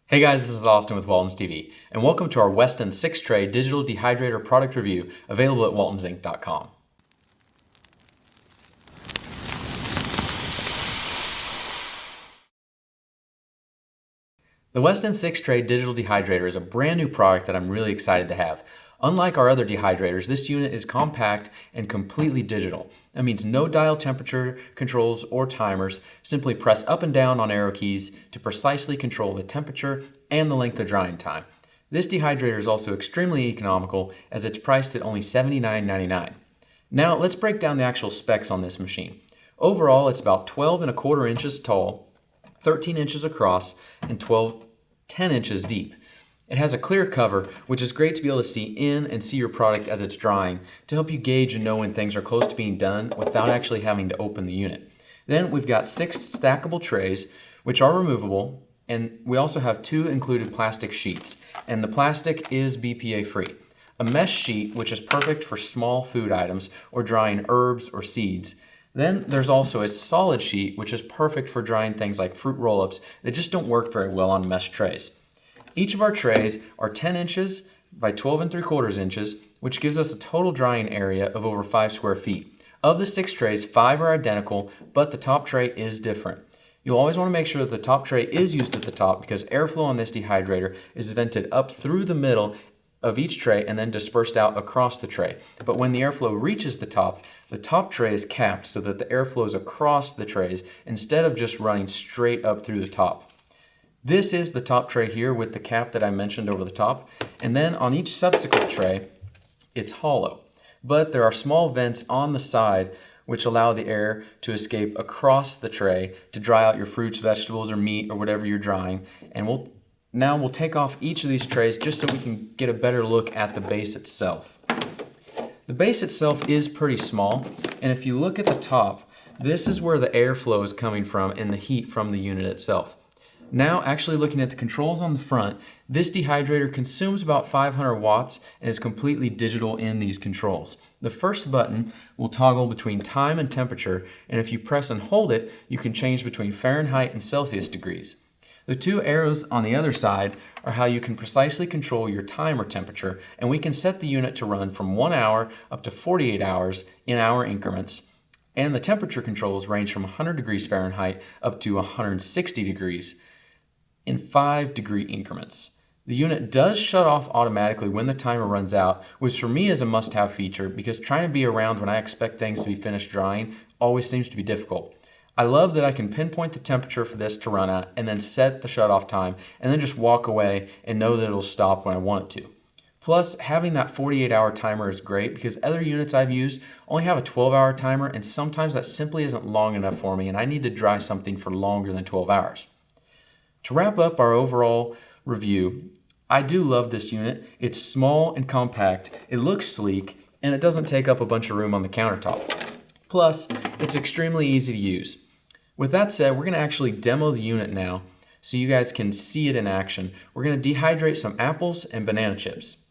Hey guys, this is Austin with Walton's TV, and welcome to our Weston 6-tray digital dehydrator product review available at waltonsinc.com. The Weston 6-tray digital dehydrator is a brand new product that I'm really excited to have. Unlike our other dehydrators, this unit is compact and completely digital. That means no dial temperature controls or timers. Simply press up and down on arrow keys to precisely control the temperature and the length of drying time. This dehydrator is also extremely economical as it's priced at only $79.99. Now let's break down the actual specs on this machine. Overall, it's about 12¼ inches tall, 13 inches across, and 10 inches deep. It has a clear cover, which is great to be able to see in and see your product as it's drying to help you gauge and know when things are close to being done without actually having to open the unit. Then we've got 6 stackable trays, which are removable, and we also have 2 included plastic sheets, and the plastic is BPA free. A mesh sheet, which is perfect for small food items or drying herbs or seeds. Then there's also a solid sheet, which is perfect for drying things like fruit roll-ups that just don't work very well on mesh trays. Each of our trays are 10 inches by 12¾ inches, which gives us a total drying area of over 5 square feet. Of the 6 trays, 5 are identical, but the top tray is different. You'll always want to make sure that the top tray is used at the top because airflow on this dehydrator is vented up through the middle of each tray and then dispersed out across the tray. But when the airflow reaches the top tray is capped so that the air flows across the trays instead of just running straight up through the top. This is the top tray here with the cap that I mentioned over the top, and then on each subsequent tray, it's hollow. But there are small vents on the side which allow the air to escape across the tray to dry out your fruits, vegetables, or meat, or whatever you're drying. And we'll take off each of these trays just so we can get a better look at the base itself. The base itself is pretty small, and if you look at the top, this is where the airflow is coming from and the heat from the unit itself. Now, actually looking at the controls on the front, this dehydrator consumes about 500 watts and is completely digital in these controls. The first button will toggle between time and temperature, and if you press and hold it, you can change between Fahrenheit and Celsius degrees. The 2 arrows on the other side are how you can precisely control your time or temperature, and we can set the unit to run from 1 hour up to 48 hours in hour increments, and the temperature controls range from 100 degrees Fahrenheit up to 160 degrees in 5-degree increments. The unit does shut off automatically when the timer runs out, which for me is a must-have feature because trying to be around when I expect things to be finished drying always seems to be difficult. I love that I can pinpoint the temperature for this to run at and then set the shut-off time and then just walk away and know that it'll stop when I want it to. Plus, having that 48-hour timer is great because other units I've used only have a 12-hour timer, and sometimes that simply isn't long enough for me and I need to dry something for longer than 12 hours. To wrap up our overall review, I do love this unit. It's small and compact, it looks sleek, and it doesn't take up a bunch of room on the countertop. Plus, it's extremely easy to use. With that said, we're going to actually demo the unit now so you guys can see it in action. We're going to dehydrate some apples and banana chips.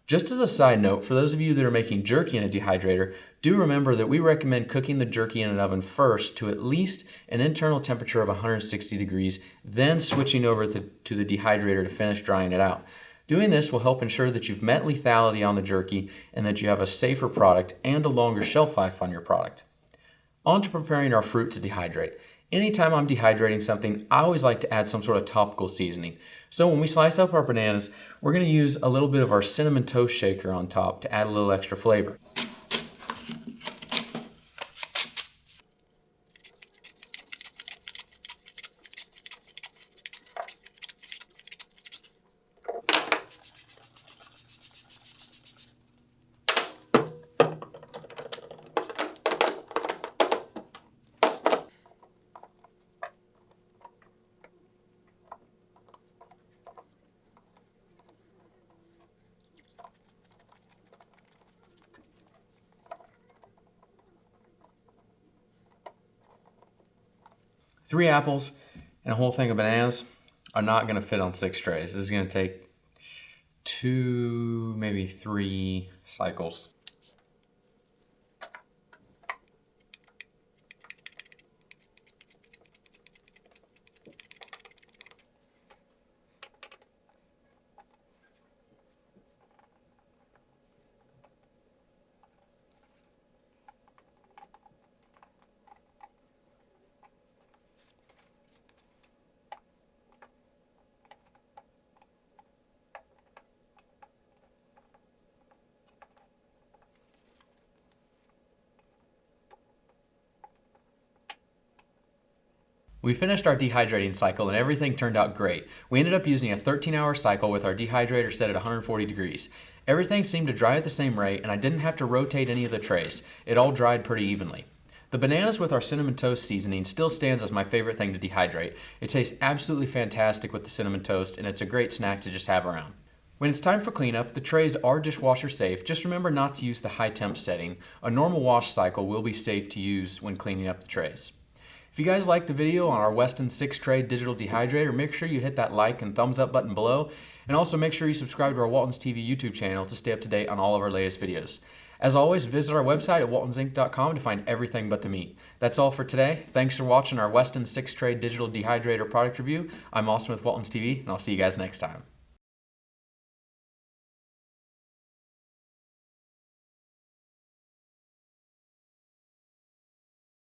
Just as a side note, for those of you that are making jerky in a dehydrator, do remember that we recommend cooking the jerky in an oven first to at least an internal temperature of 160 degrees, then switching over to the dehydrator to finish drying it out. Doing this will help ensure that you've met lethality on the jerky and that you have a safer product and a longer shelf life on your product. On to preparing our fruit to dehydrate. Anytime I'm dehydrating something, I always like to add some sort of topical seasoning. So when we slice up our bananas, we're going to use a little bit of our cinnamon toast shaker on top to add a little extra flavor. Three apples and a whole thing of bananas are not going to fit on 6 trays. This is going to take 2, maybe 3 cycles. We finished our dehydrating cycle and everything turned out great. We ended up using a 13-hour cycle with our dehydrator set at 140 degrees. Everything seemed to dry at the same rate and I didn't have to rotate any of the trays. It all dried pretty evenly. The bananas with our cinnamon toast seasoning still stands as my favorite thing to dehydrate. It tastes absolutely fantastic with the cinnamon toast and it's a great snack to just have around. When it's time for cleanup, the trays are dishwasher safe. Just remember not to use the high temp setting. A normal wash cycle will be safe to use when cleaning up the trays. If you guys liked the video on our Weston 6-tray digital dehydrator, make sure you hit that like and thumbs up button below, and also make sure you subscribe to our Walton's TV YouTube channel to stay up to date on all of our latest videos. As always, visit our website at waltonsinc.com to find everything but the meat. That's all for today. Thanks for watching our Weston 6-tray digital dehydrator product review. I'm Austin with Walton's TV, and I'll see you guys next time.